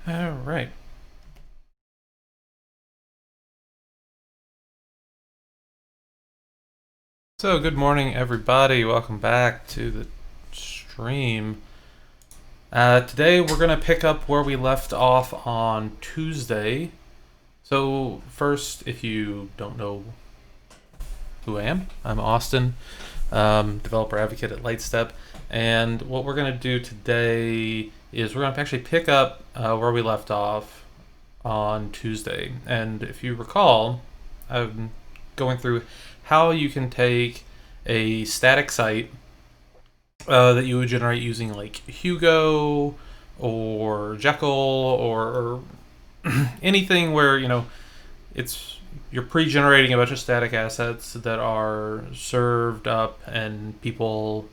All right. So, good morning, everybody. Welcome back to the stream. Today, we're going to pick up where we left off on Tuesday. So, first, if you don't know who I am, I'm Austin, developer advocate at Lightstep. And what we're going to do today is we're going to actually pick up where we left off on Tuesday. And if you recall, I'm going through how you can take a static site that you would generate using like Hugo or Jekyll or anything where you're pre-generating a bunch of static assets that are served up and people,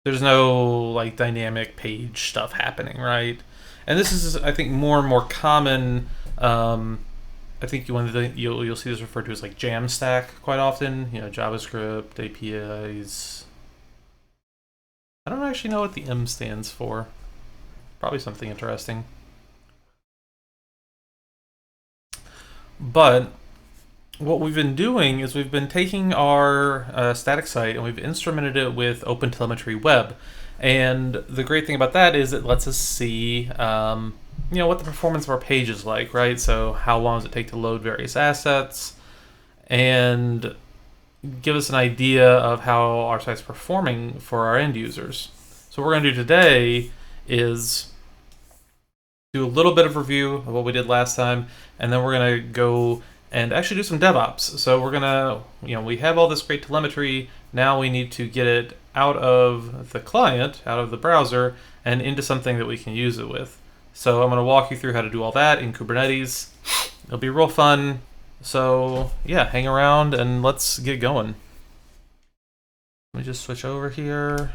there's no like dynamic page stuff happening, right? And this is, I think, more and more common. I think you'll see this referred to as like Jamstack quite often. JavaScript APIs. I don't actually know what the M stands for. Probably something interesting. But what we've been doing is we've been taking our static site and we've instrumented it with OpenTelemetry Web. And the great thing about that is it lets us see what the performance of our page is like, right? So how long does it take to load various assets and give us an idea of how our site's performing for our end users. So what we're going to do today is do a little bit of review of what we did last time, and then we're going to go and actually do some DevOps. So we're gonna, we have all this great telemetry. Now we need to get it out of the client, out of the browser, and into something that we can use it with. So I'm gonna walk you through how to do all that in Kubernetes. It'll be real fun. So yeah, hang around and let's get going. Let me just switch over here.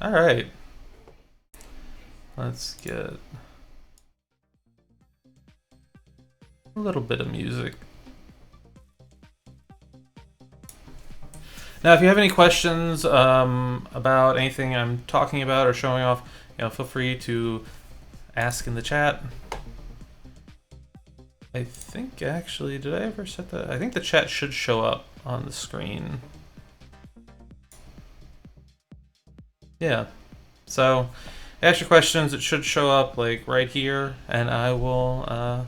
All right. Let's get a little bit of music. Now, if you have any questions about anything I'm talking about or showing off, feel free to ask in the chat. I think actually, did I ever set that? I think the chat should show up on the screen. Yeah. So, ask your questions. It should show up like right here, and I will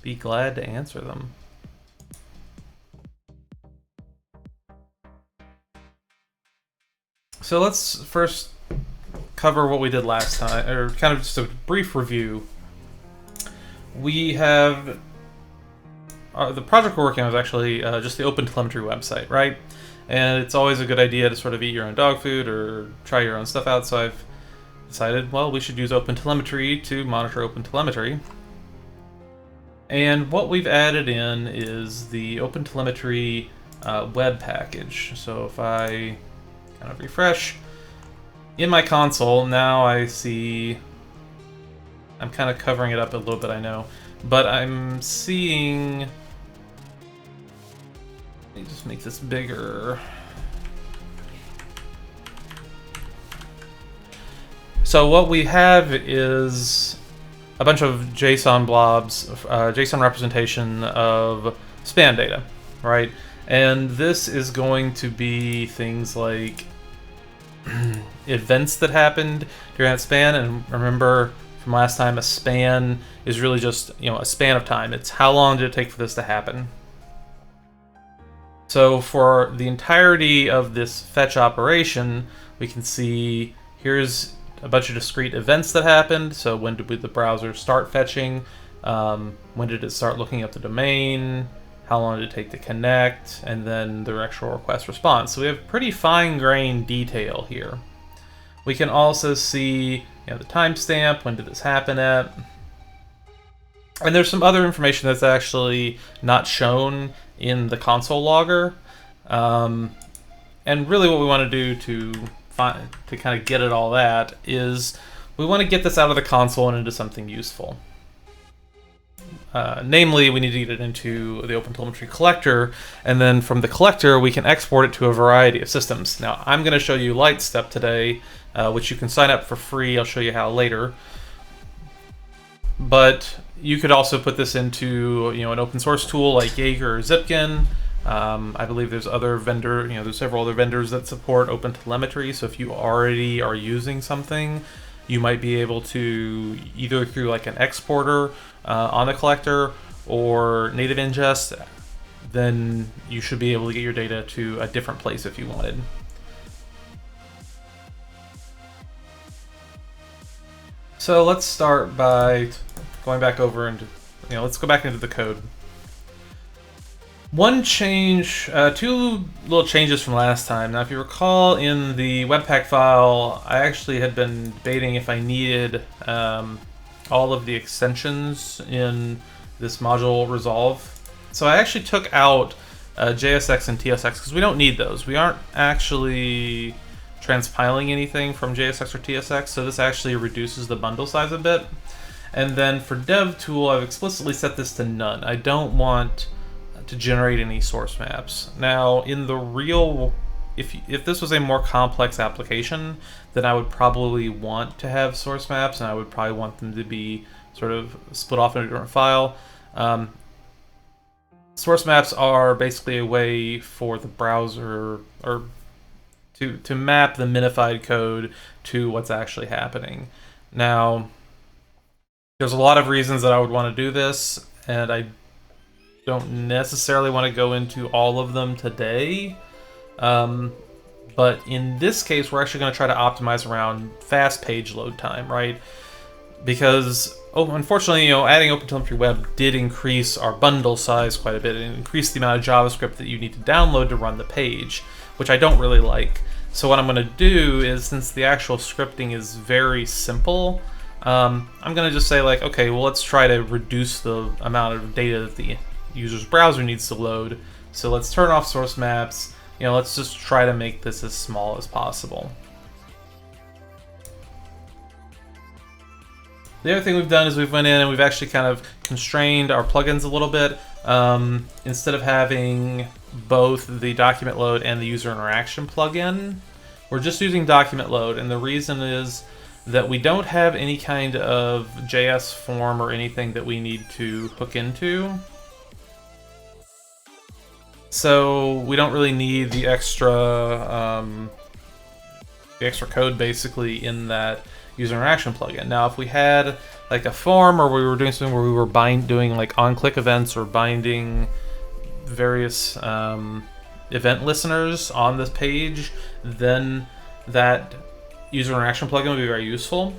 be glad to answer them. So let's first cover what we did last time, or kind of just a brief review. We have the project we're working on is actually just the OpenTelemetry website, right? And it's always a good idea to sort of eat your own dog food or try your own stuff out. So I've decided, well, we should use OpenTelemetry to monitor OpenTelemetry. And what we've added in is the OpenTelemetry web package. So if I kind of refresh in my console, now I see, I'm kind of covering it up a little bit, I know, but I'm seeing, let me just make this bigger. So what we have is a bunch of JSON blobs, JSON representation of span data, right? And this is going to be things like events that happened during that span. And remember from last time, a span is really just, a span of time. It's how long did it take for this to happen. So for the entirety of this fetch operation, we can see here's a bunch of discrete events that happened. So when did the browser start fetching? When did it start looking up the domain? How long did it take to connect? And then the actual request response. So we have pretty fine-grained detail here. We can also see the timestamp, when did this happen at? And there's some other information that's actually not shown in the console logger. And really what we want to do to kind of get at all that is we want to get this out of the console and into something useful. Namely, we need to get it into the OpenTelemetry collector, and then from the collector we can export it to a variety of systems. Now, I'm going to show you Lightstep today, which you can sign up for free. I'll show you how later. But you could also put this into an open source tool like Jaeger or Zipkin. I believe there's other there's several other vendors that support OpenTelemetry. So if you already are using something, you might be able to either through like an exporter on the collector or native ingest, then you should be able to get your data to a different place if you wanted. So let's start by going back over and let's go back into the code. One change, two little changes from last time. Now, if you recall in the Webpack file, I actually had been debating if I needed all of the extensions in this module resolve. So I actually took out JSX and TSX because we don't need those. We aren't actually transpiling anything from JSX or TSX, so this actually reduces the bundle size a bit. And then for DevTool, I've explicitly set this to none. I don't want to generate any source maps. Now, in the real, if this was a more complex application, then I would probably want to have source maps, and I would probably want them to be sort of split off in a different file. Source maps are basically a way for the browser or to map the minified code to what's actually happening. Now, there's a lot of reasons that I would want to do this, and I don't necessarily want to go into all of them today. But in this case, we're actually going to try to optimize around fast page load time, right? Because Oh, unfortunately, adding OpenTelemetry Web did increase our bundle size quite a bit and increased the amount of JavaScript that you need to download to run the page, which I don't really like. So what I'm going to do is, since the actual scripting is very simple, I'm going to just say like, okay, well, let's try to reduce the amount of data that the user's browser needs to load. So let's turn off source maps. Let's just try to make this as small as possible. The other thing we've done is we've went in and we've actually kind of constrained our plugins a little bit. Instead of having both the document load and the user interaction plugin, we're just using document load, and the reason is that we don't have any kind of JS form or anything that we need to hook into. So we don't really need the extra code basically in that user interaction plugin. Now, if we had like a form, or we were doing something where we were doing like on-click events or binding various event listeners on this page, then that user interaction plugin would be very useful.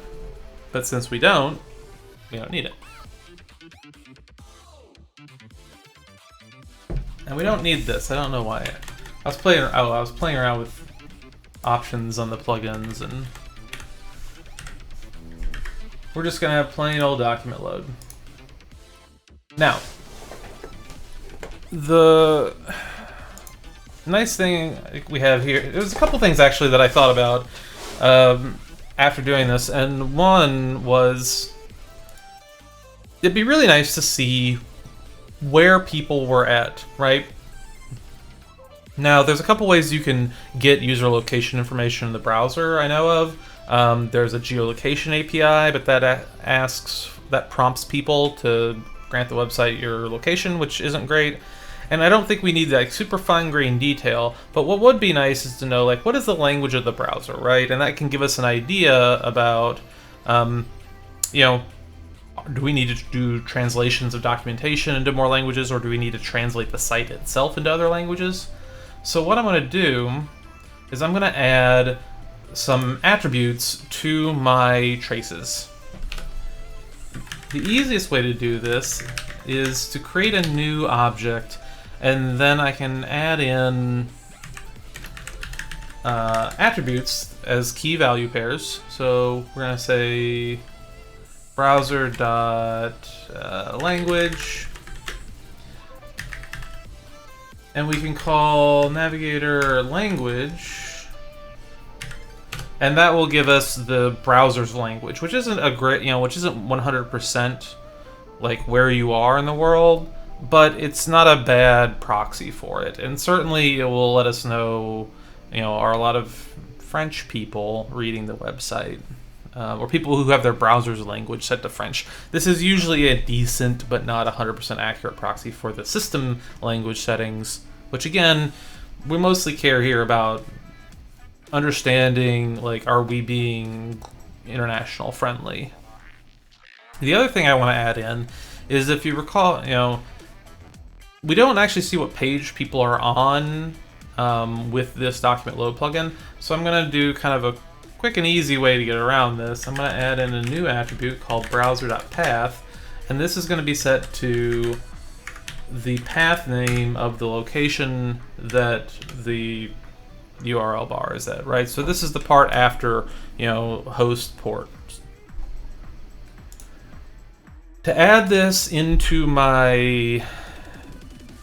But since we don't need it. And we don't need this. I don't know why. I was playing around with options on the plugins, and we're just gonna have plain old document load. Now, the nice thing we have here, there's a couple things actually that I thought about after doing this, and one was it'd be really nice to see where people were at, right? Now, there's a couple ways you can get user location information in the browser, I know of. There's a geolocation API, but that prompts people to grant the website your location, which isn't great. And I don't think we need that super fine-grained detail, but what would be nice is to know, like, what is the language of the browser, right? And that can give us an idea about, do we need to do translations of documentation into more languages, or do we need to translate the site itself into other languages? So what I'm going to do is I'm going to add some attributes to my traces. The easiest way to do this is to create a new object, and then I can add in attributes as key value pairs. So we're going to say browser.language, and we can call navigator language, and that will give us the browser's language, which isn't a great, which isn't 100% like where you are in the world, but it's not a bad proxy for it. And certainly it will let us know, are a lot of French people reading the website, or people who have their browser's language set to French. This is usually a decent but not 100% accurate proxy for the system language settings, which again, we mostly care here about understanding, like, are we being international friendly? The other thing I want to add in is, if you recall, we don't actually see what page people are on with this document load plugin. So I'm going to do kind of a quick and easy way to get around this. I'm going to add in a new attribute called browser.path, and this is going to be set to the path name of the location that the URL bar is at, right? So this is the part after, host port. To add this into my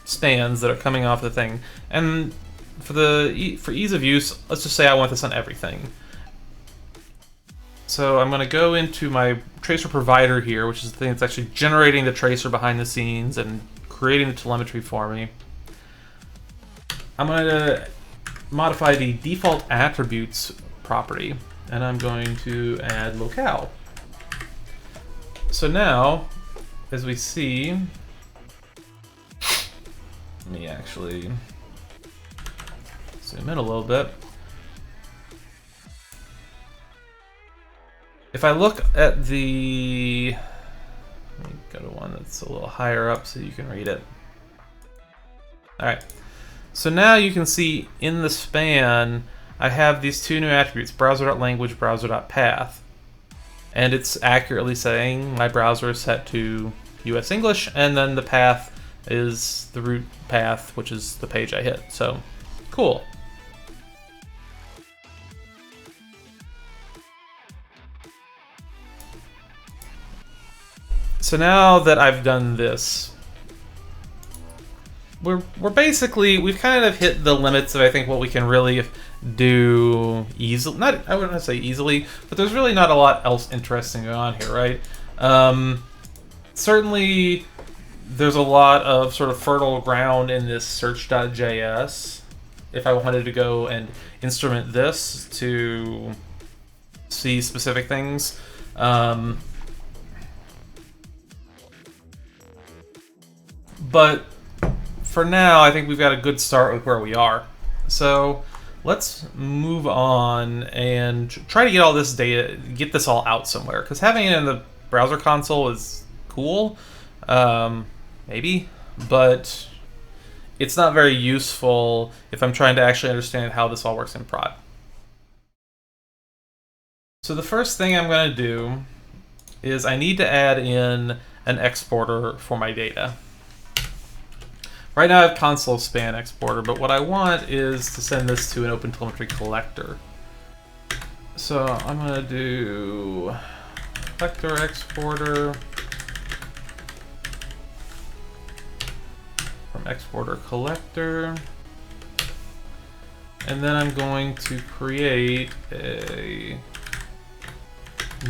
spans that are coming off the thing, and for ease of use, let's just say I want this on everything. So I'm going to go into my tracer provider here, which is the thing that's actually generating the tracer behind the scenes and creating the telemetry for me. I'm going to modify the default attributes property, and I'm going to add locale. So now, as we see, let me actually zoom in a little bit. If I look at the, let me go to one that's a little higher up so you can read it. All right. So now you can see in the span, I have these two new attributes, browser.language, browser.path. and it's accurately saying my browser is set to US English, and then the path is the root path, which is the page I hit. So, cool. So now that I've done this, we're basically, we've kind of hit the limits of, I think, what we can really do easily. Not, I wouldn't say easily, but there's really not a lot else interesting going on here, right? Certainly, there's a lot of sort of fertile ground in this search.js. If I wanted to go and instrument this to see specific things. But for now, I think we've got a good start with where we are. So let's move on and try to get all this data, get this all out somewhere. Because having it in the browser console is cool, maybe, but it's not very useful if I'm trying to actually understand how this all works in prod. So the first thing I'm going to do is I need to add in an exporter for my data. Right now I have console span exporter, but what I want is to send this to an OpenTelemetry collector. So I'm going to do collector exporter from exporter collector. And then I'm going to create a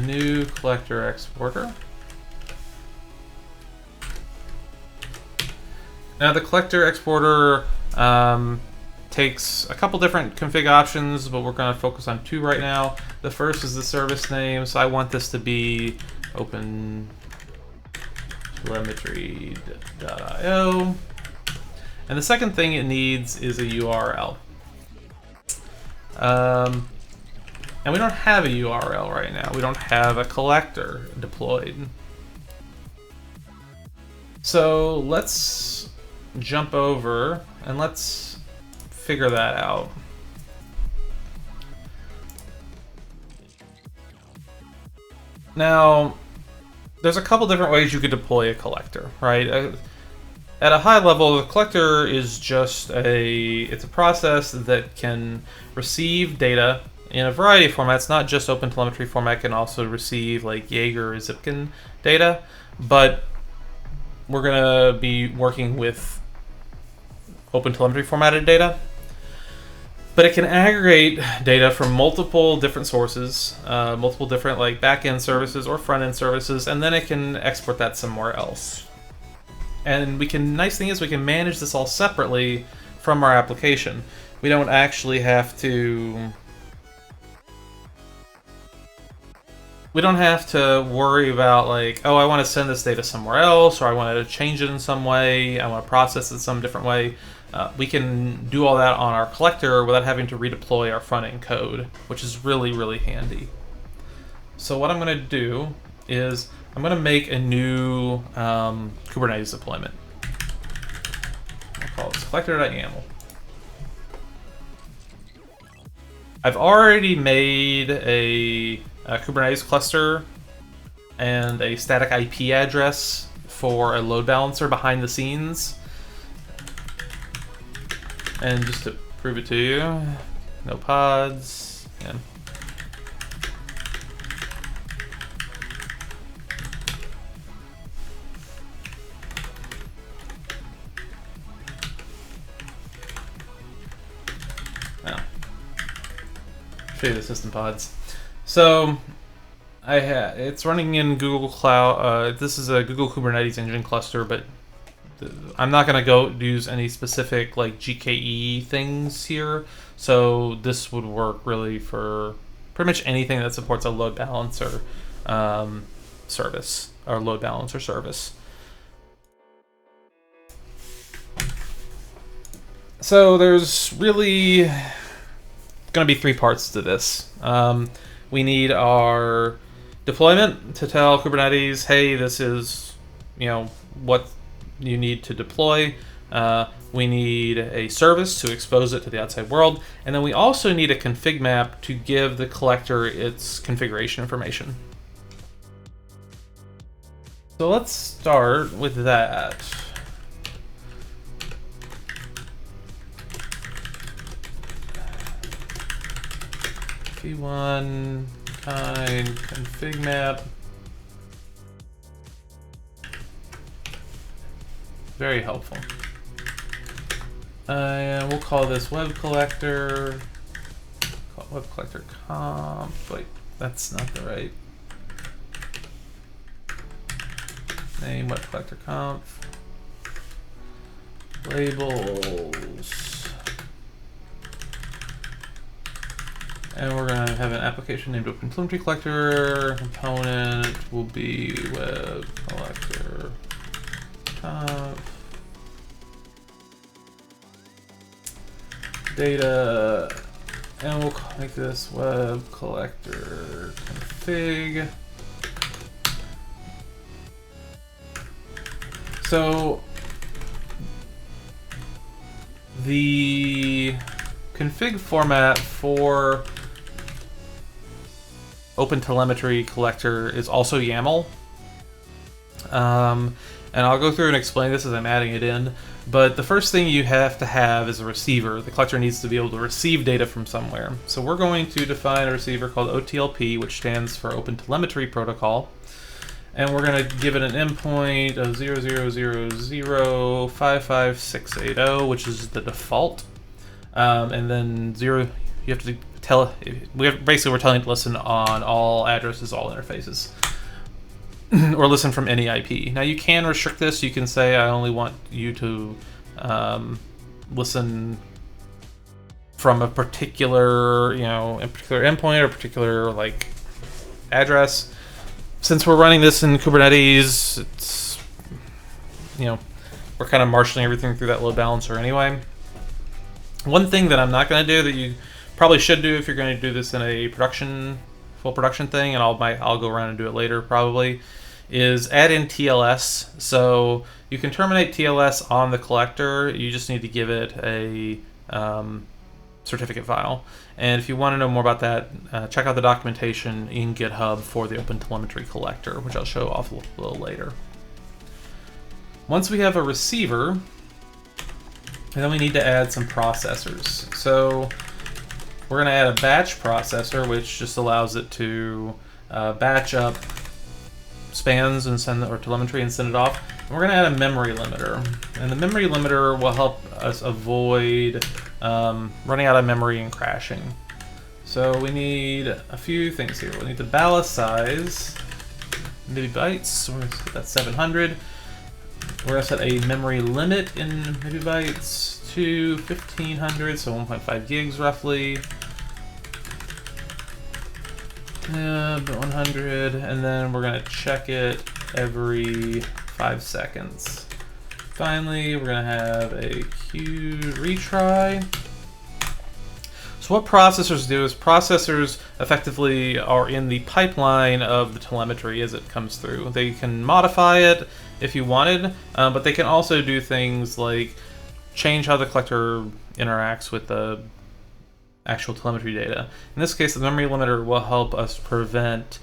new collector exporter. Now the collector exporter takes a couple different config options, but we're going to focus on two right now. The first is the service name, so I want this to be OpenTelemetry.io. And the second thing it needs is a URL. And we don't have a URL right now. We don't have a collector deployed. So let's jump over and let's figure that out. Now, there's a couple different ways you could deploy a collector, right? At a high level, the collector is just it's a process that can receive data in a variety of formats, not just OpenTelemetry format, can also receive like Jaeger or Zipkin data, but we're going to be working with OpenTelemetry formatted data. But it can aggregate data from multiple different sources, multiple different like back-end services or front-end services, and then it can export that somewhere else. And nice thing is we can manage this all separately from our application. We don't actually have to worry about like, oh, I want to send this data somewhere else, or I want to change it in some way, I want to process it some different way. We can do all that on our collector without having to redeploy our front-end code, which is really, really handy. So what I'm going to do is I'm going to make a new Kubernetes deployment. I'll call this collector.yaml. I've already made a Kubernetes cluster and a static IP address for a load balancer behind the scenes. And just to prove it to you, no pods. Yeah. Now, show you the system pods. So it's running in Google Cloud. This is a Google Kubernetes Engine cluster, but I'm not going to go use any specific like GKE things here. So this would work really for pretty much anything that supports a load balancer service or load balancer service. So there's really going to be three parts to this. We need our deployment to tell Kubernetes, hey, this is, what you need to deploy. We need a service to expose it to the outside world. And then we also need a config map to give the collector its configuration information. So let's start with that. P1 kind config map. Very helpful. And we'll call this web collector. Call it web collector comp. Wait, that's not the right name. Web collector comp. Labels. And we're going to have an application named OpenTelemetry collector. Component will be web collector comp. Data, and we'll make this web collector config. So the config format for OpenTelemetry collector is also YAML. And I'll go through and explain this as I'm adding it in. But the first thing you have to have is a receiver. The collector needs to be able to receive data from somewhere. So we're going to define a receiver called OTLP, which stands for OpenTelemetry Protocol. And we're going to give it an endpoint of 000055680, which is the default. And then 0, you have to tell, basically we're telling it to listen on all addresses, all interfaces. Or listen from any IP. Now you can restrict this. You can say I only want you to listen from a particular, a particular endpoint or a particular like address. Since we're running this in Kubernetes, it's we're kind of marshaling everything through that load balancer anyway. One thing that I'm not going to do that you probably should do if you're going to do this in a full production thing, and I'll go around and do it later probably, is add in TLS. So you can terminate TLS on the collector. You just need to give it a certificate file. And if you want to know more about that, check out the documentation in GitHub for the OpenTelemetry collector, which I'll show off a little later. Once we have a receiver, then we need to add some processors. So we're going to add a batch processor, which just allows it to batch up spans and or telemetry and send it off. And we're going to add a memory limiter. And the memory limiter will help us avoid running out of memory and crashing. So we need a few things here. We need the ballast size, MB. That's 700. We're going to set a memory limit in MB to 1500, so 1.5 gigs roughly. But 100, and then we're going to check it every 5 seconds. Finally, we're going to have a queued retry. So what processors do is processors effectively are in the pipeline of the telemetry as it comes through. They can modify it if you wanted, but they can also do things like change how the collector interacts with the actual telemetry data. In this case, the memory limiter will help us prevent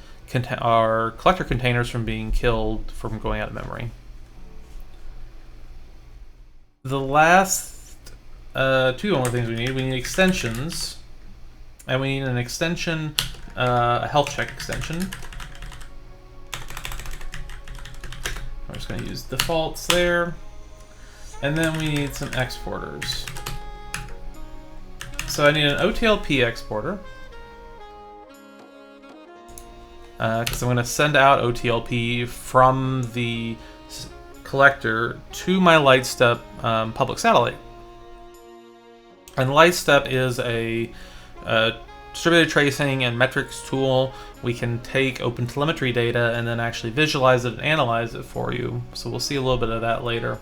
our collector containers from being killed from going out of memory. The last two more things we need extensions, and we need an extension, a health check extension. We're just going to use defaults there, and then we need some exporters. So I need an OTLP exporter, because I'm going to send out OTLP from the collector to my Lightstep public satellite. And Lightstep is a distributed tracing and metrics tool. We can take OpenTelemetry data and then actually visualize it and analyze it for you. So we'll see a little bit of that later.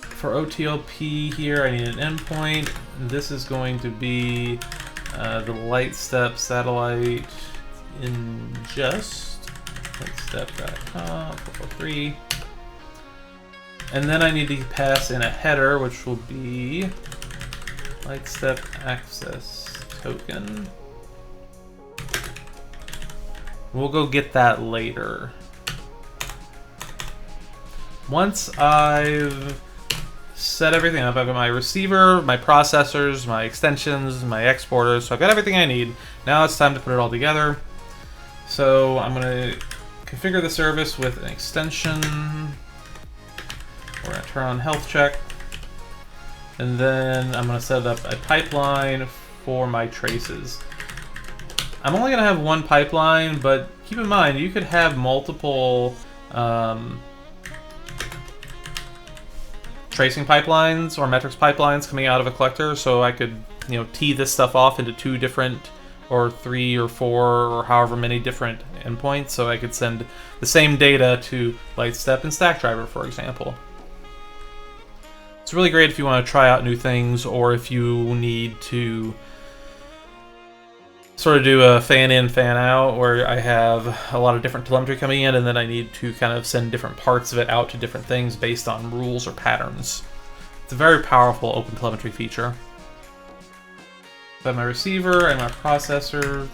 For OTLP here, I need an endpoint. This is going to be the Lightstep satellite ingest. Lightstep.com 443. And then I need to pass in a header, which will be Lightstep access token. We'll go get that later. Once I've set everything up, I've got my receiver, my processors, my extensions, my exporters, so I've got everything I need. Now it's time to put it all together. So I'm going to configure the service with an extension. We're going to turn on health check. And then I'm going to set up a pipeline for my traces. I'm only going to have one pipeline, but keep in mind, you could have multiple tracing pipelines or metrics pipelines coming out of a collector, so I could, you know, tee this stuff off into 2 different or 3 or 4 or however many different endpoints, so I could send the same data to Lightstep and Stackdriver, for example. It's really great if you want to try out new things, or if you need to sort of do a fan in, fan out, where I have a lot of different telemetry coming in, and then I need to kind of send different parts of it out to different things based on rules or patterns. It's a very powerful OpenTelemetry feature. So I have my receiver and my processor,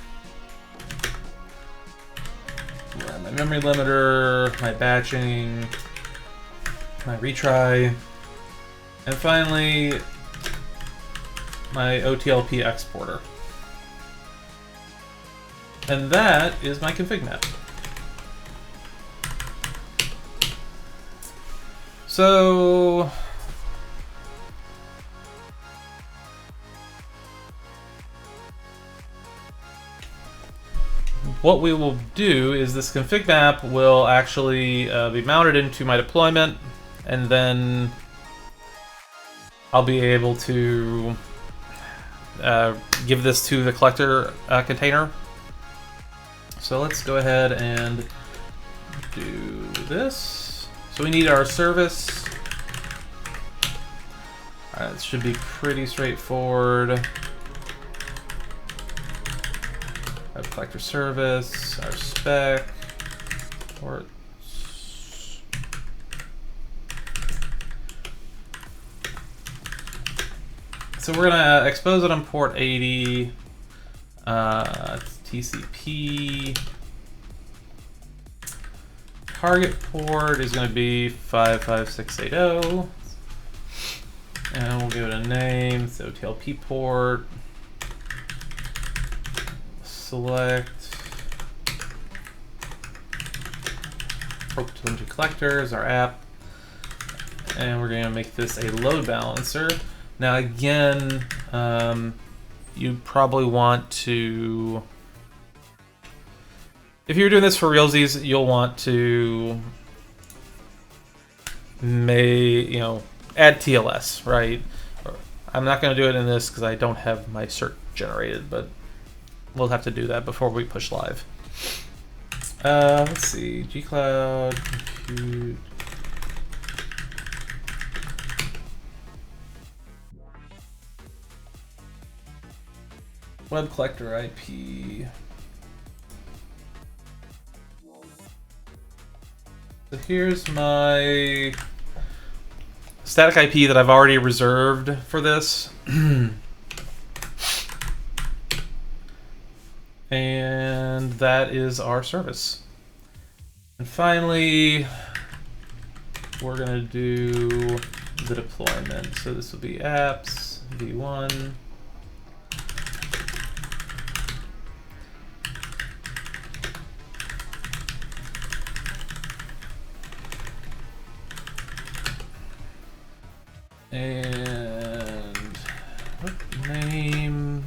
my memory limiter, my batching, my retry, and finally my OTLP exporter. And that is my config map. So what we will do is this config map will actually be mounted into my deployment, and then I'll be able to give this to the collector container. So let's go ahead and do this. So we need our service. Alright, this should be pretty straightforward. Our collector service, our spec, ports. So we're gonna expose it on port 80. TCP. Target port is going to be 55680. And we'll give it a name. It's the OTLP port. Select OpenTelemetry collector is our app. And we're going to make this a load balancer. Now again, you probably want to, if you're doing this for realsies, you'll want to add TLS, right? I'm not going to do it in this because I don't have my cert generated, but we'll have to do that before we push live. Let's see, gcloud, compute. Web collector IP. So here's my static IP that I've already reserved for this. And that is our service. And finally, we're gonna do the deployment. So this will be apps, v1. And name,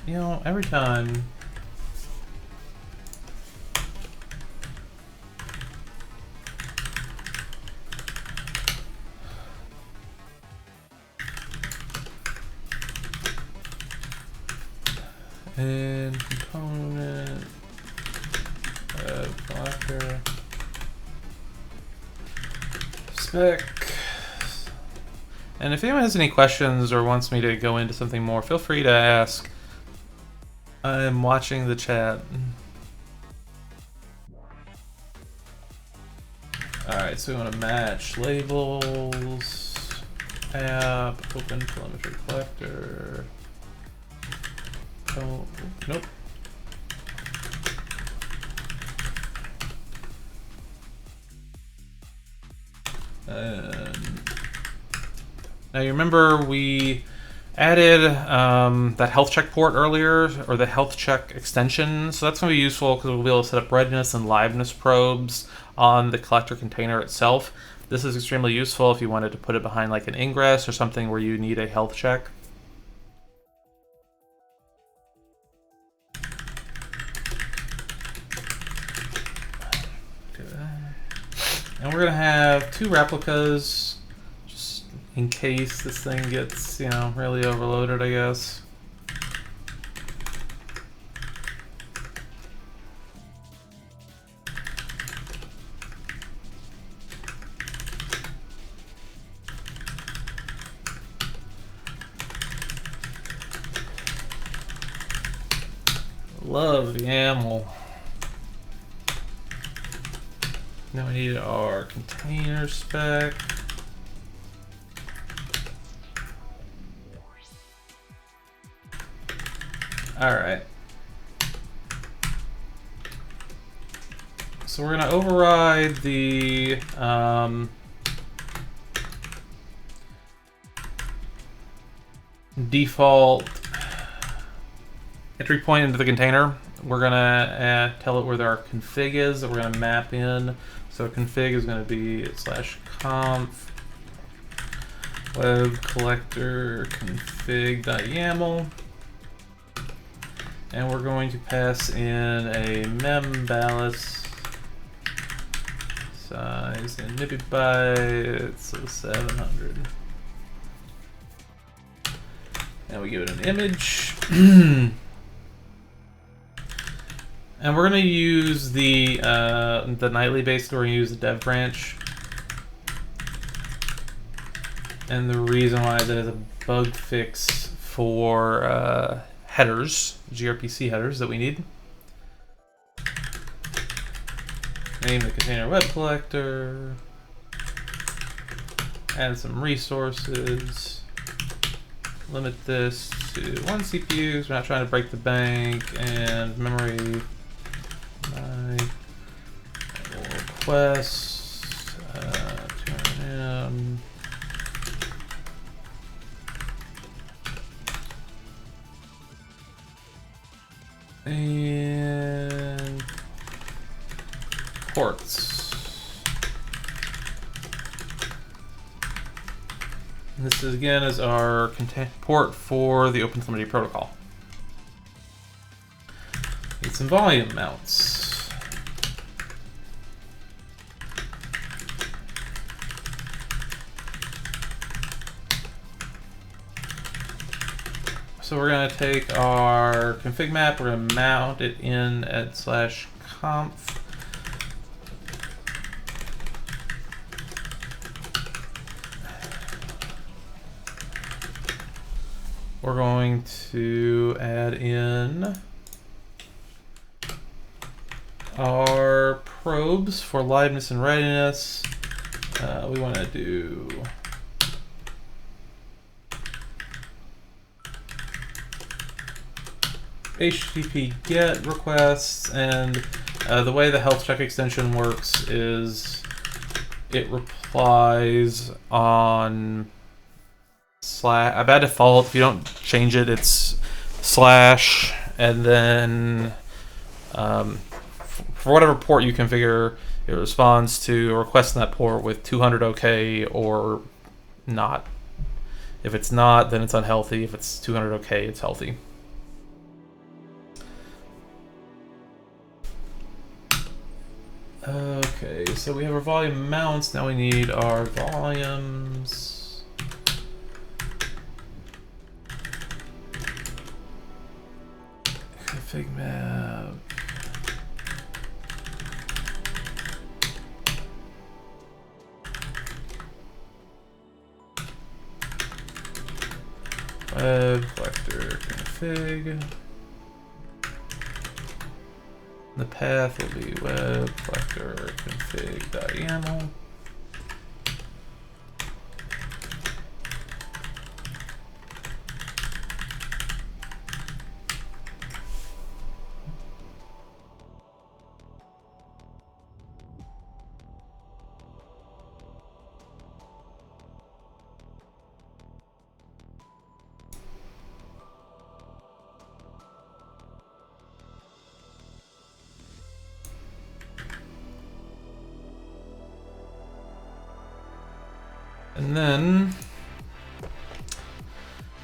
you know, every time and component collector spec. And if anyone has any questions or wants me to go into something more, feel free to ask. I'm watching the chat. Alright, so we want to match labels, app, OpenTelemetry collector. Oh, nope. Now you remember we added that health check port earlier, or the health check extension. So that's going to be useful because we'll be able to set up readiness and liveness probes on the collector container itself. This is extremely useful if you wanted to put it behind like an ingress or something where you need a health check. And we're going to have 2 replicas, just in case this thing gets, you know, really overloaded, I guess. Love YAML. Now we need our container spec. All right. So we're going to override the default entry point into the container. We're going to tell it where our config is that we're going to map in. So config is going to be /conf web collector config.yaml. And we're going to pass in a membalance size in MB, so 700. And we give it an image. And we're going to use the nightly basically. We're going to use the dev branch. And the reason why that is a bug fix for headers, gRPC headers that we need. Name the container web collector. Add some resources. Limit this to 1 CPU, so we're not trying to break the bank, and memory request turn in. And ports. And this is again is our port for the OpenTelemetry protocol. Need some volume mounts. So we're going to take our config map, we're going to mount it in at /conf. We're going to add in our probes for liveness and readiness. We want to do HTTP GET requests, and the way the health check extension works is it replies on by default. If you don't change it, it's / and then for whatever port you configure, it responds to a request in that port with 200 OK or not. If it's not, then it's unhealthy. If it's 200 OK, it's healthy. Okay, so we have our volume mounts. Now we need our volumes. Config map. Web collector config. The path will be web collector config.yaml. And then,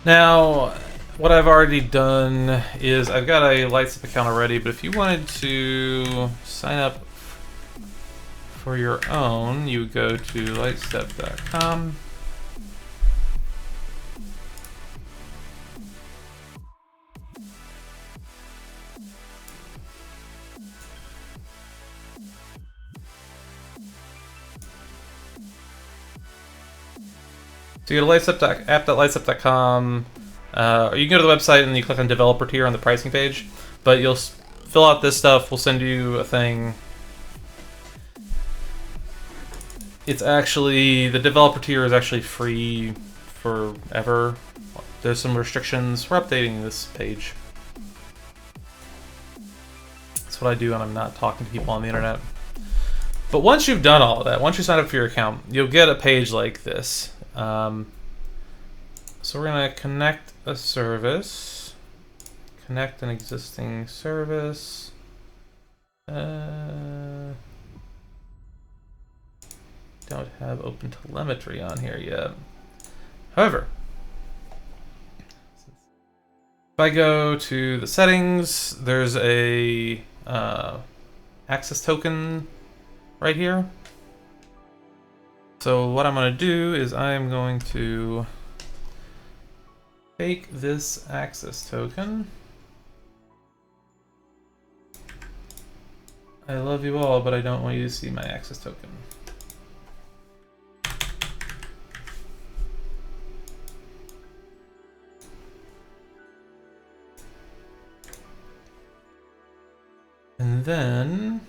now, what I've already done is I've got a Lightsep account already, but if you wanted to sign up for your own, you would go to lightsep.com. So you go to app.lightsep.com, or you can go to the website and you click on developer tier on the pricing page, but you'll fill out this stuff, we'll send you a thing. It's actually, the developer tier is actually free forever. There's some restrictions. We're updating this page. That's what I do when I'm not talking to people on the internet. But once you've done all of that, once you sign up for your account, you'll get a page like this. So we're going to connect a service, connect an existing service. Don't have OpenTelemetry on here yet. However, if I go to the settings, there's a access token right here. So what I'm going to do is I'm going to take this access token. I love you all, but I don't want you to see my access token. And then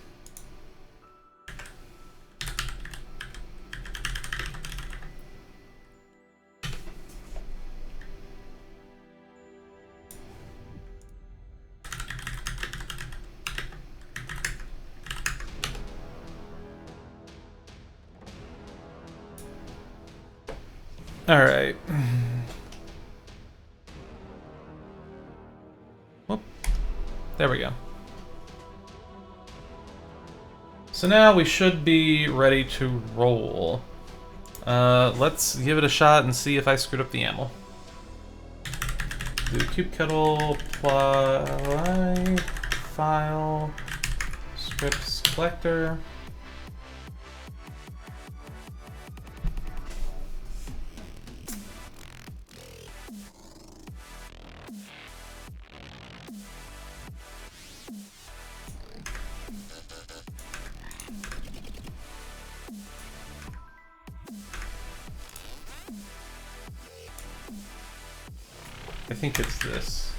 all right. Whoop. There we go. So now we should be ready to roll. Let's give it a shot and see if I screwed up the YAML. Do kubectl apply file scripts collector. I think it's this.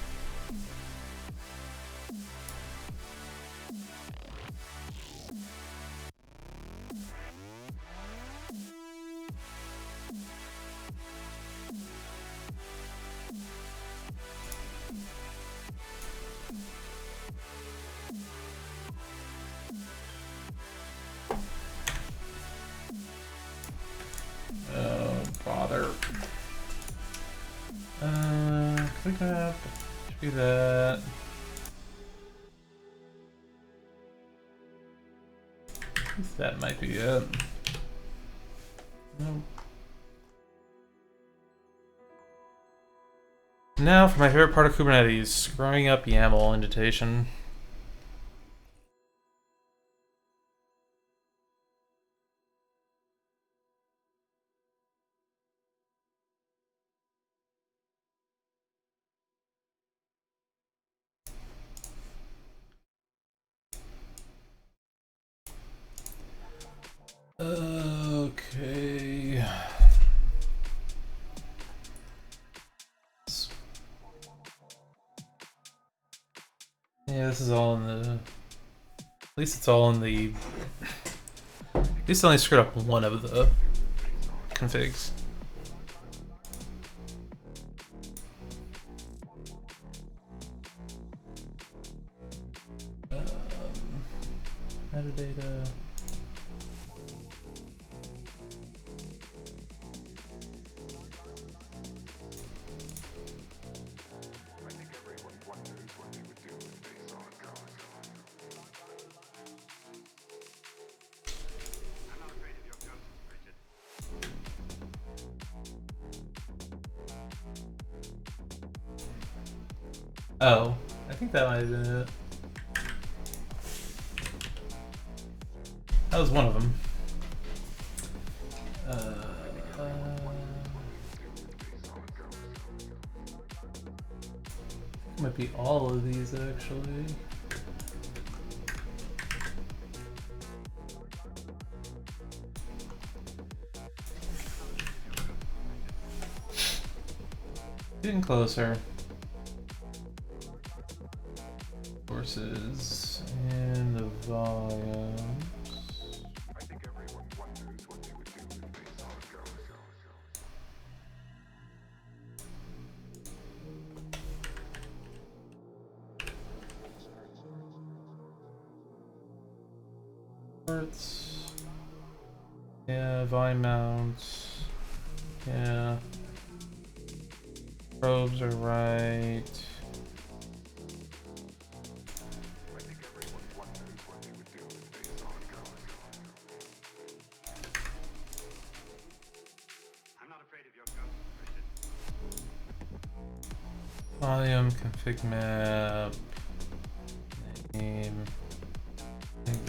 Oh, bother. Click up, do that. That might be it. Nope. Now for my favorite part of Kubernetes, screwing up YAML indentation. Okay. Yeah, this is all in the... At least it's all in the... At least I only screwed up one of the configs. Metadata... Oh, I think that might have been it. That was one of them. Might be all of these actually. Getting closer. Forces and the volumes. I think everyone wonders what they would do if they saw a ghost. Parts. Yeah, volume mounts. Yeah. Probes are right. Volume, config map, name. I think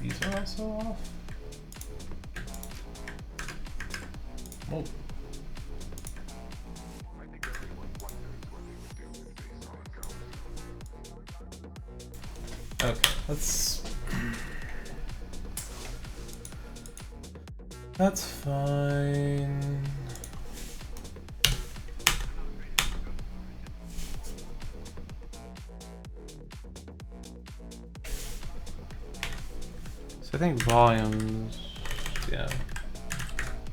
these are also off. Whoa. Okay, that's fine. So I think volumes, yeah.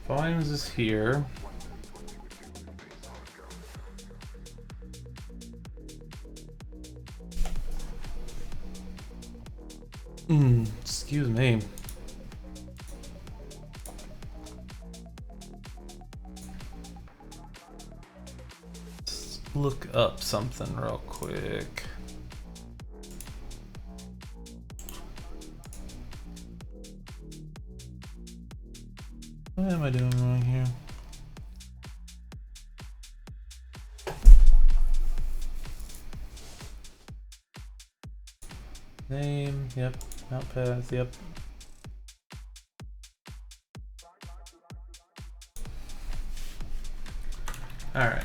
Volumes is here. Excuse me. Let's look up something real quick. What am I doing wrong here? Name, yep. Mount path, yep. Alright.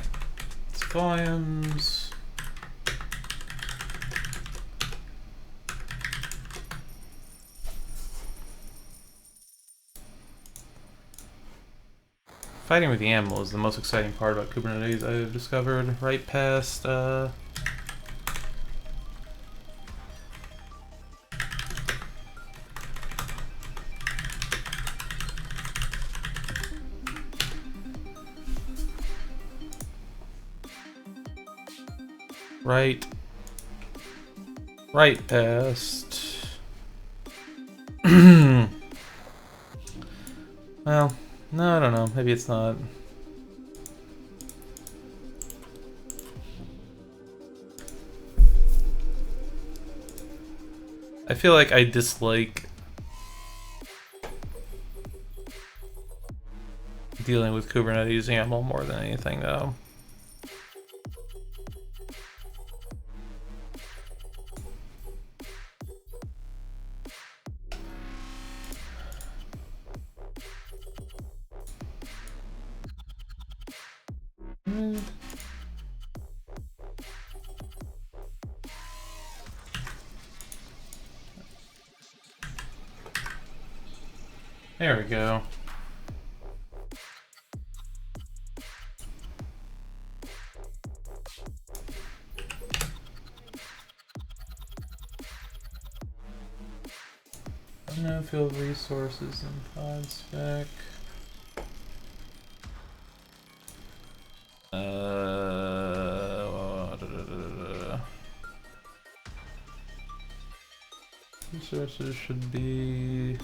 It's volumes. Fighting with the animal is the most exciting part about Kubernetes I've discovered. Right past, right past. Well, no, I don't know. Maybe it's not. I feel like I dislike dealing with Kubernetes YAML more than anything, though. There we go. No field resources and pod spec. Resources should be.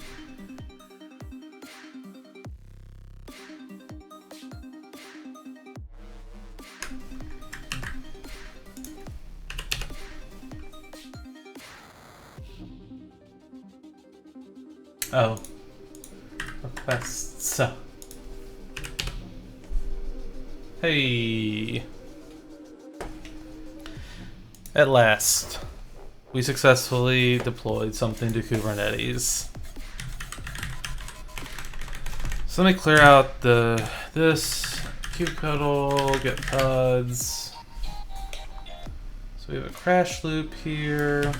Oh. Requests. Hey. At last, we successfully deployed something to Kubernetes. So let me clear out this kubectl, get pods. So we have a crash loop here.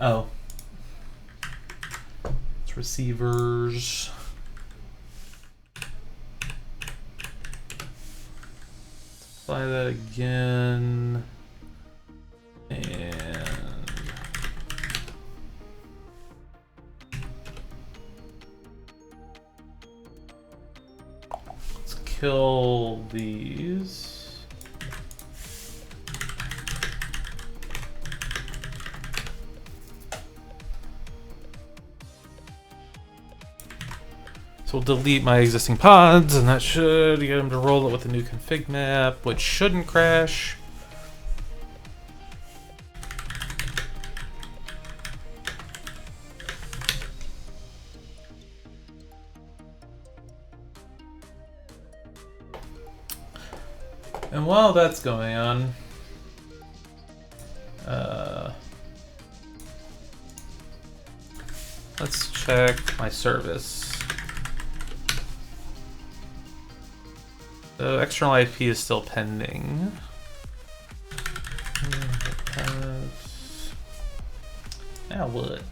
Oh. It's receivers. Let's apply that again. And let's kill these. So we'll delete my existing pods, and that should get them to roll it with a new config map, which shouldn't crash. And while that's going on, let's check my service. The external IP is still pending. Now what?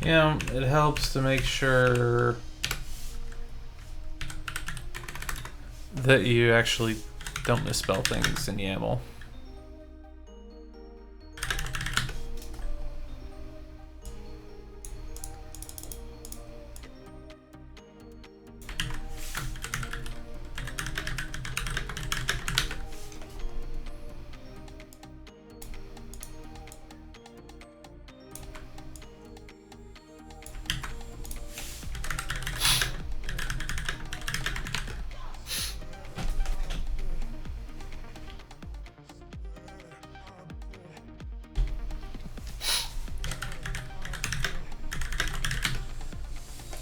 Yeah, it helps to make sure that you actually don't misspell things in YAML.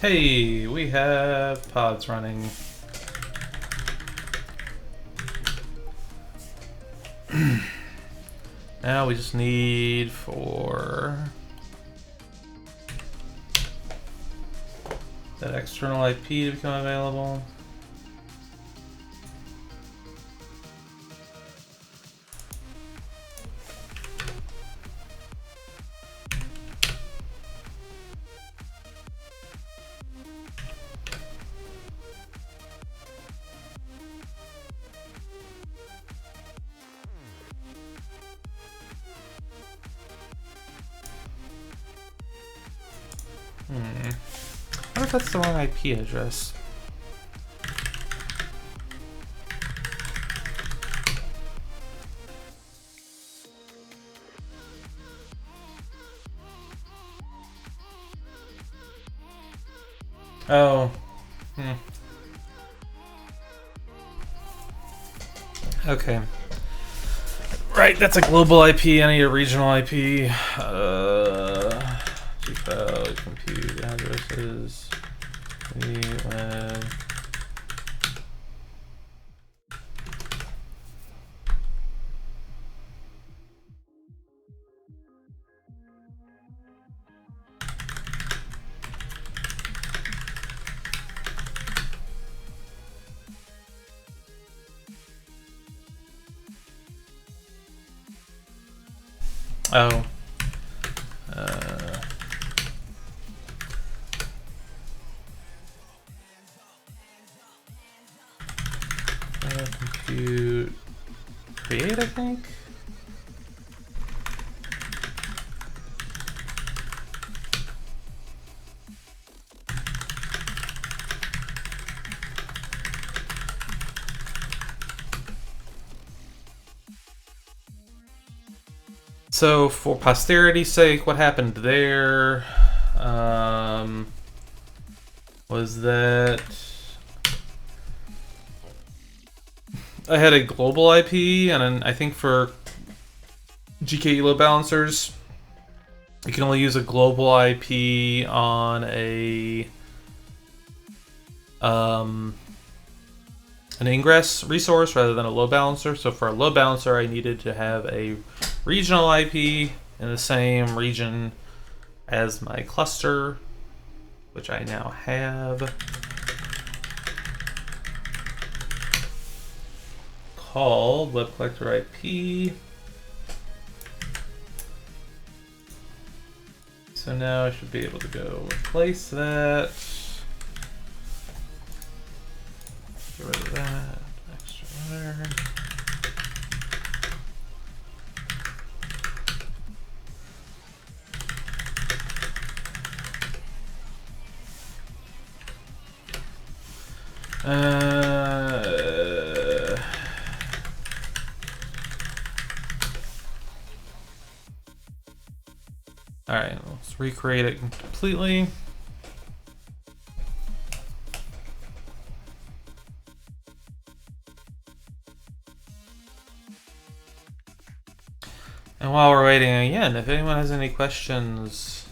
Hey, we have pods running. Now we just need for that external IP to become available. I wonder if that's the wrong IP address. Oh. Okay. Right, that's a global IP. I need a regional IP. GFile, compute addresses. VLAN. Oh. I think. So for posterity's sake, what happened there was that I had a global IP, and I think for GKE load balancers, you can only use a global IP on an ingress resource rather than a load balancer. So for a load balancer, I needed to have a regional IP in the same region as my cluster, which I now have, called web collector IP. So now I should be able to go replace that. Get rid of that. Extra there. All right, let's recreate it completely. And while we're waiting again, if anyone has any questions,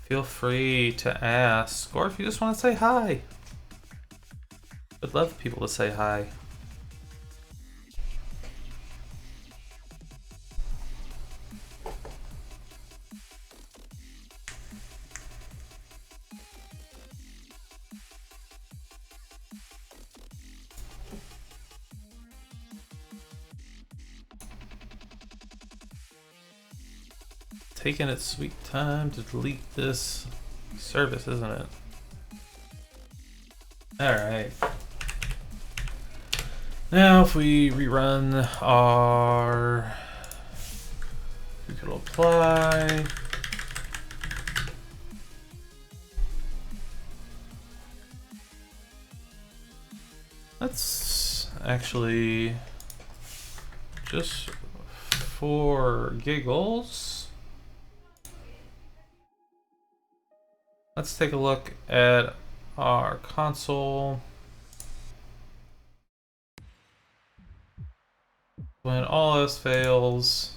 feel free to ask, or if you just want to say hi. I'd love people to say hi. Taking its sweet time to delete this service, isn't it? Alright. Now if we rerun our Hugo apply. Let's actually, just for giggles, let's take a look at our console. When all else fails,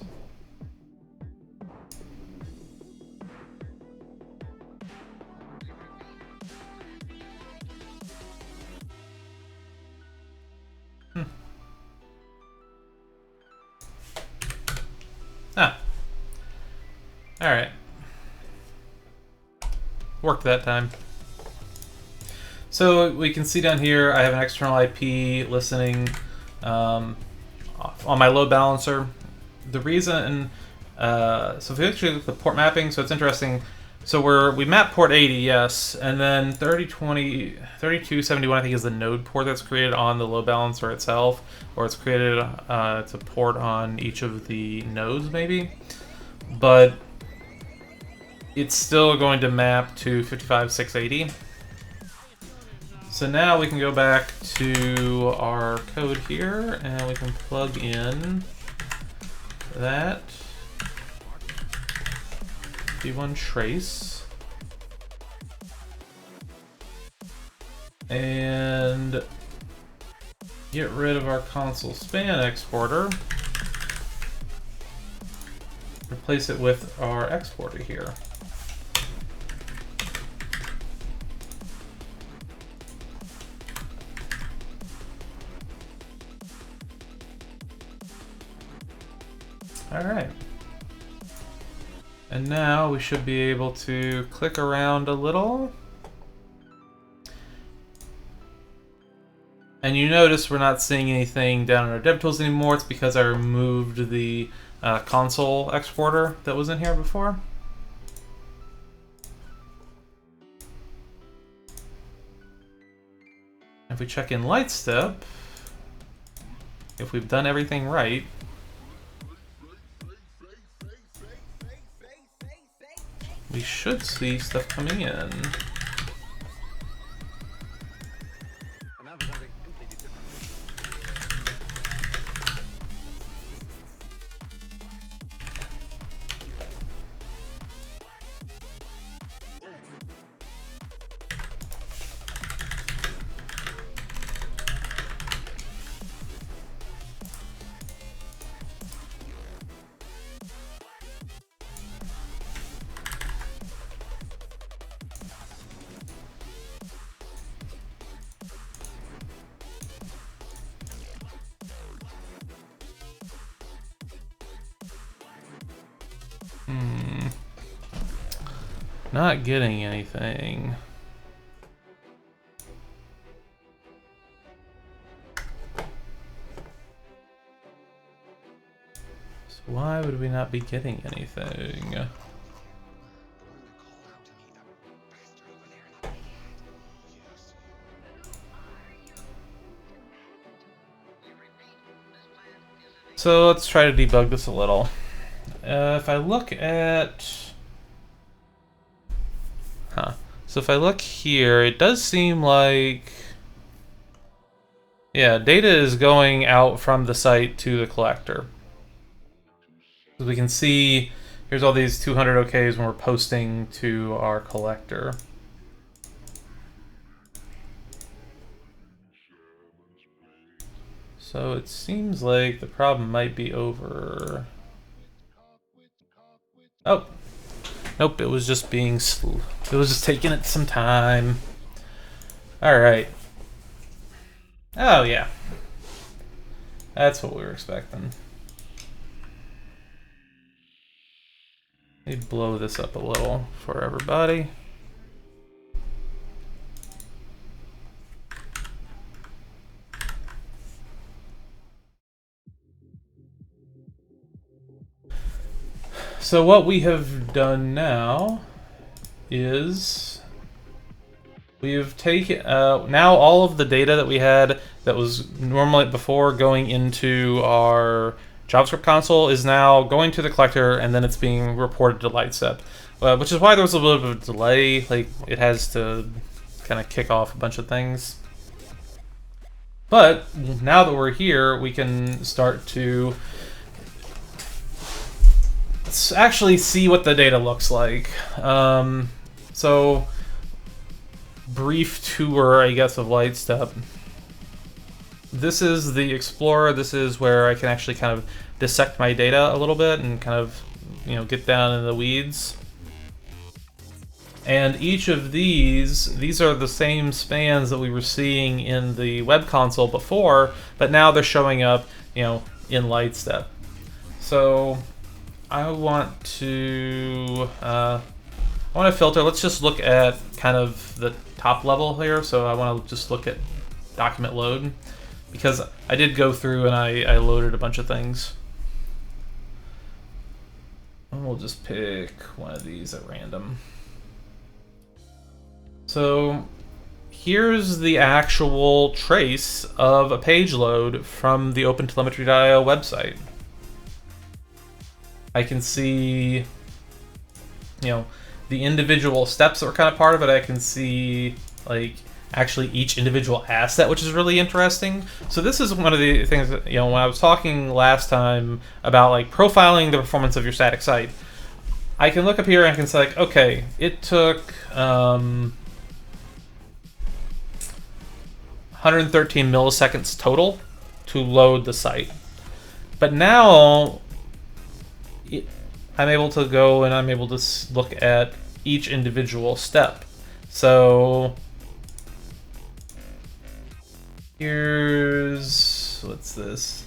alright. Worked that time. So we can see down here I have an external IP listening on my load balancer. The reason, so if you actually look at the port mapping, so it's interesting. So we map port 80, yes, and then 3271 I think is the node port that's created on the load balancer itself, or it's created it's a port on each of the nodes maybe, but it's still going to map to 55680. So now we can go back to our code here and we can plug in that v1 trace and get rid of our console span exporter. Replace it with our exporter here. All right. And now we should be able to click around a little. And you notice we're not seeing anything down in our DevTools anymore. It's because I removed the console exporter that was in here before. If we check in Lightstep, if we've done everything right, we should see stuff coming in. Not getting anything. So why would we not be getting anything? So let's try to debug this a little. If I look at... So if I look here, it does seem like... Yeah, data is going out from the site to the collector. As we can see, here's all these 200 OKs when we're posting to our collector. So it seems like the problem might be over. Oh, nope, it was just being slow. It was just taking it some time. All right. Oh, yeah. That's what we were expecting. Let me blow this up a little for everybody. So what we have done now is we've taken now all of the data that we had that was normally before going into our JavaScript console is now going to the collector, and then it's being reported to Lightstep, which is why there was a little bit of a delay. Like, it has to kind of kick off a bunch of things. But now that we're here, we can start to actually see what the data looks like. So, brief tour, I guess, of Lightstep. This is the Explorer. This is where I can actually kind of dissect my data a little bit and kind of, you know, get down in the weeds. And each of these are the same spans that we were seeing in the web console before, but now they're showing up, you know, in Lightstep. So I want to filter. Let's just look at kind of the top level here. So I want to just look at document load, because I did go through and I loaded a bunch of things. And we'll just pick one of these at random. So here's the actual trace of a page load from the OpenTelemetry.io website. I can see, you know, the individual steps that were kind of part of it. I can see, like, actually each individual asset, which is really interesting. So this is one of the things that, you know, when I was talking last time about, like, profiling the performance of your static site, I can look up here and I can say, like, okay, it took 113 milliseconds total to load the site. But now I'm able to go and I'm able to look at each individual step. So here's, what's this?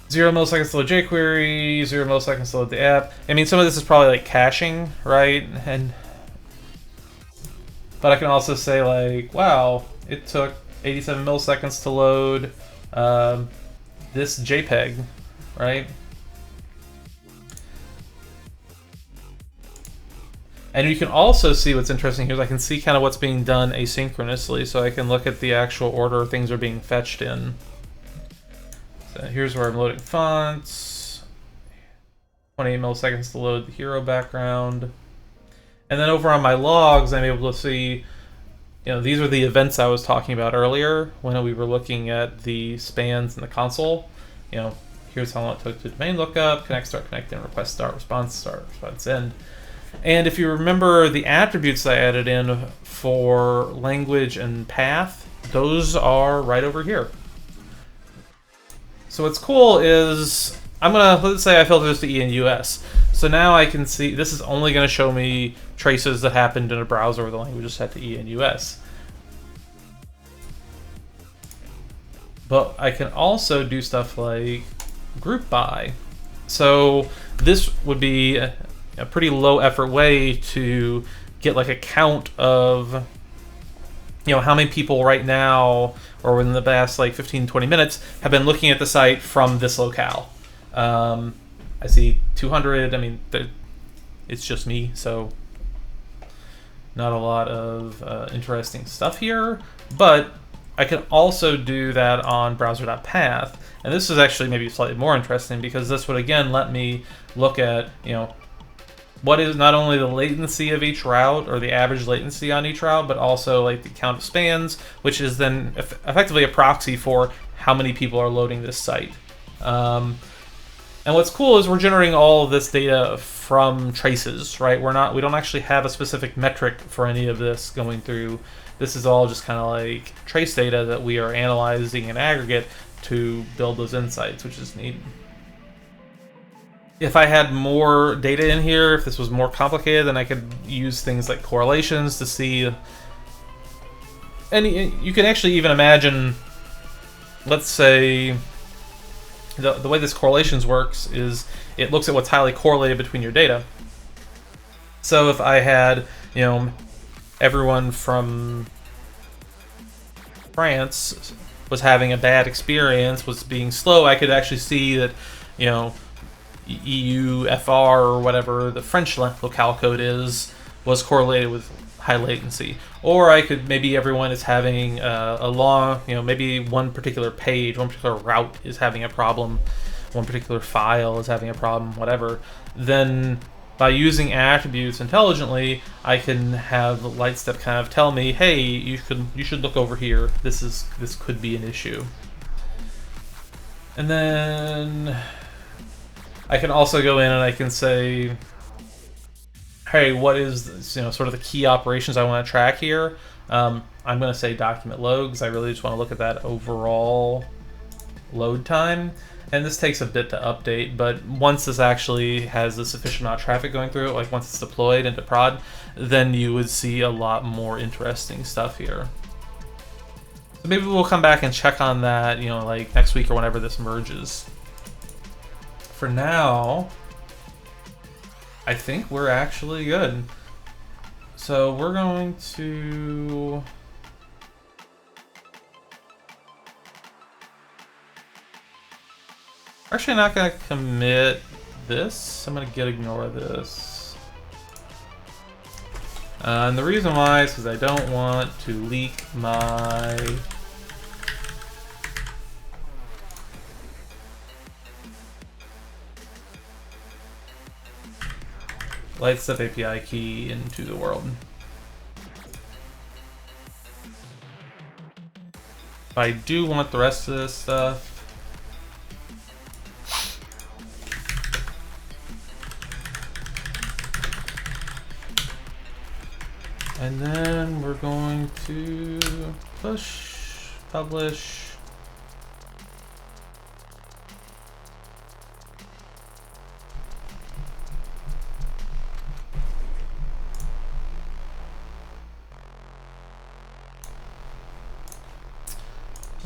0 milliseconds to load jQuery, 0 milliseconds to load the app. I mean, some of this is probably like caching, right? But I can also say, like, wow, it took 87 milliseconds to load this JPEG, right? And you can also see what's interesting here is I can see kind of what's being done asynchronously, so I can look at the actual order things are being fetched in. So here's where I'm loading fonts. 28 milliseconds to load the hero background. And then over on my logs, I'm able to see, these are the events I was talking about earlier when we were looking at the spans in the console. Here's how long it took to domain lookup, connect, start connecting, request, start, response, end. And if you remember the attributes I added in for language and path, those are right over here. So what's cool is, let's say I filter this to E and US. So now I can see, this is only going to show me traces that happened in a browser where the language is set to E and US. But I can also do stuff like group by. So this would be a pretty low effort way to get like a count of how many people right now or in the past like 15-20 minutes have been looking at the site from this locale. I see 200. I mean, it's just me, so not a lot of interesting stuff here, but I can also do that on browser.path. And this is actually maybe slightly more interesting because this would again let me look at, what is not only the latency of each route or the average latency on each route, but also like the count of spans, which is then effectively a proxy for how many people are loading this site. And what's cool is we're generating all of this data from traces, right? We don't actually have a specific metric for any of this going through. This is all just kind of like trace data that we are analyzing in aggregate to build those insights, which is neat. If I had more data in here, if this was more complicated, then I could use things like correlations to see. And you can actually even imagine, let's say, the way this correlations works is it looks at what's highly correlated between your data. So if I had, everyone from France was having a bad experience, was being slow, I could actually see that, EUFR or whatever the French locale code is was correlated with high latency. Or I could, maybe everyone is having a long, maybe one particular page, one particular route is having a problem, one particular file is having a problem, whatever. Then by using attributes intelligently, I can have Lightstep kind of tell me, hey, you should look over here. This could be an issue. And then I can also go in and I can say, hey, what is this, sort of the key operations I want to track here? I'm going to say document load because I really just want to look at that overall load time. And this takes a bit to update, but once this actually has a sufficient amount of traffic going through it, like once it's deployed into prod, then you would see a lot more interesting stuff here. So maybe we'll come back and check on that, like next week or whenever this merges. For now, I think we're actually good. So we're going to... We're actually not going to commit this. I'm going to git ignore this. And the reason why is because I don't want to leak my... Lightstep API key into the world. But I do want the rest of this stuff. And then we're going to push, publish.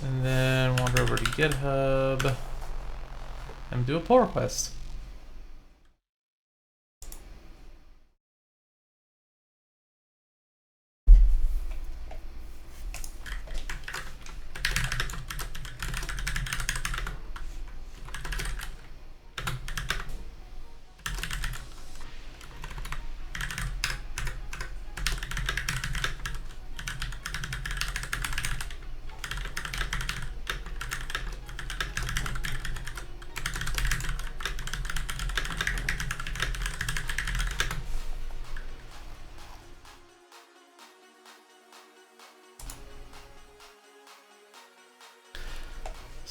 And then wander over to GitHub and do a pull request.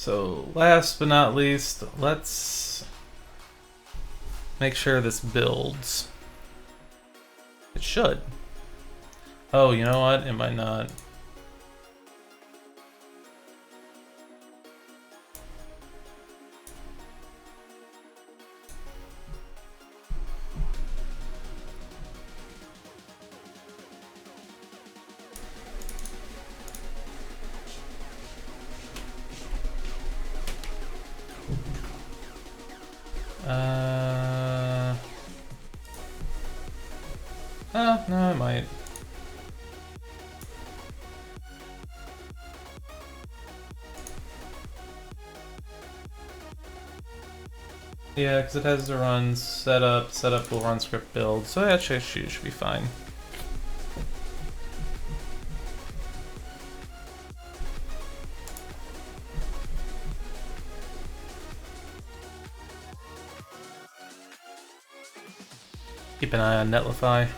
So last but not least, let's make sure this builds. It should. Oh, you know what? It might not. Oh, no, it might. Yeah, because it has to run setup. Setup will run script build, so that should be fine. Keep an eye on Netlify.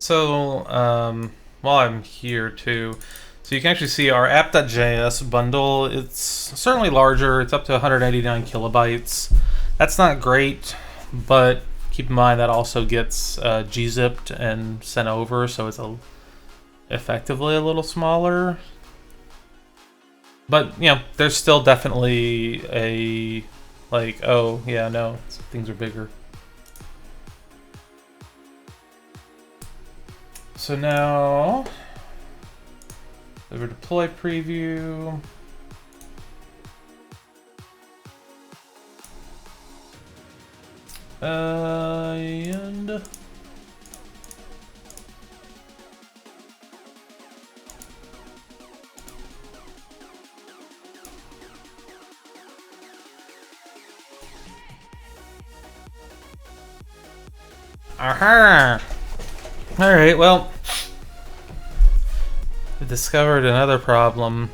So, while I'm here too, so you can actually see our app.js bundle. It's certainly larger. It's up to 189 kilobytes. That's not great, but keep in mind that also gets gzipped and sent over, so it's effectively a little smaller. But, you know, there's still definitely a, like, oh, yeah, no, things are bigger. So now, over deploy preview. And aha! Alright, well, I discovered another problem.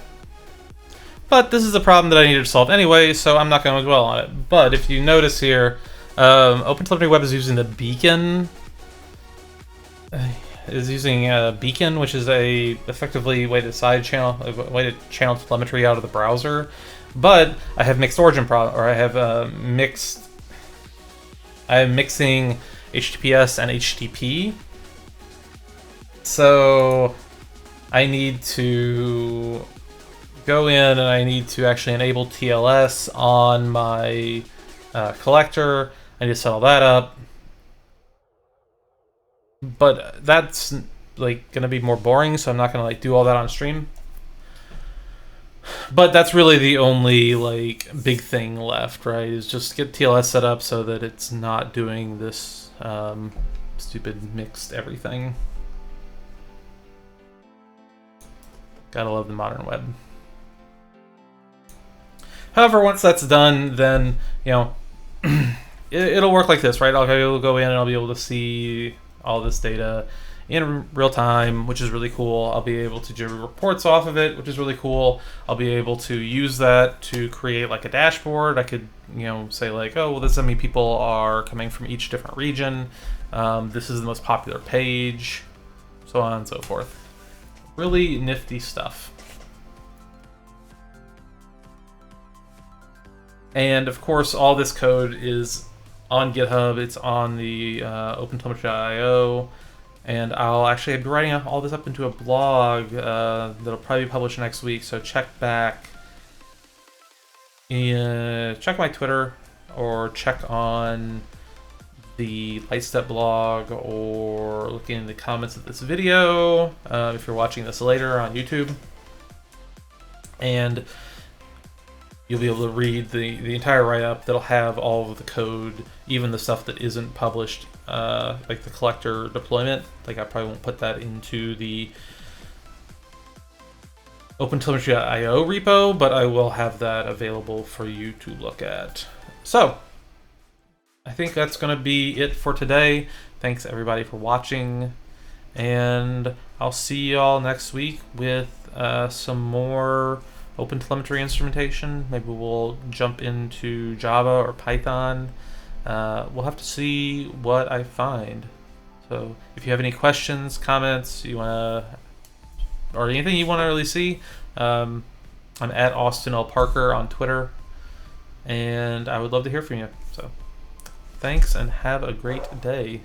But this is a problem that I needed to solve anyway, so I'm not going to dwell on it. But if you notice here, OpenTelemetry Web is using the beacon. Beacon, which is a effectively way to channel telemetry out of the browser. But I have mixed origin problem, or I am mixing HTTPS and HTTP. So I need to go in and I need to actually enable TLS on my collector. I need to set all that up. But that's like gonna be more boring, so I'm not gonna like do all that on stream. But that's really the only like big thing left, right? Is just get TLS set up so that it's not doing this stupid mixed everything. Gotta love the modern web. However, once that's done, then, you know, it'll work like this, right? I'll be able to go in and I'll be able to see all this data in real time, which is really cool. I'll be able to generate reports off of it, which is really cool. I'll be able to use that to create like a dashboard. I could, you know, say like, oh, well, this is how many people are coming from each different region. This is the most popular page, so on and so forth. Really nifty stuff. And of course, all this code is on GitHub. It's on the OpenTelemetry.io. And I'll actually be writing all this up into a blog that'll probably be published next week. So check back. Check my Twitter or check on the Lightstep blog or look in the comments of this video if you're watching this later on YouTube. And you'll be able to read the entire write-up that'll have all of the code, even the stuff that isn't published, like the collector deployment. Like I probably won't put that into the OpenTelemetry.io repo, but I will have that available for you to look at. So, I think that's going to be it for today. Thanks everybody for watching, and I'll see y'all next week with some more OpenTelemetry instrumentation. Maybe we'll jump into Java or Python. We'll have to see what I find. So if you have any questions, comments, or anything you want to really see, I'm at Austin L. Parker on Twitter, and I would love to hear from you. So thanks and have a great day.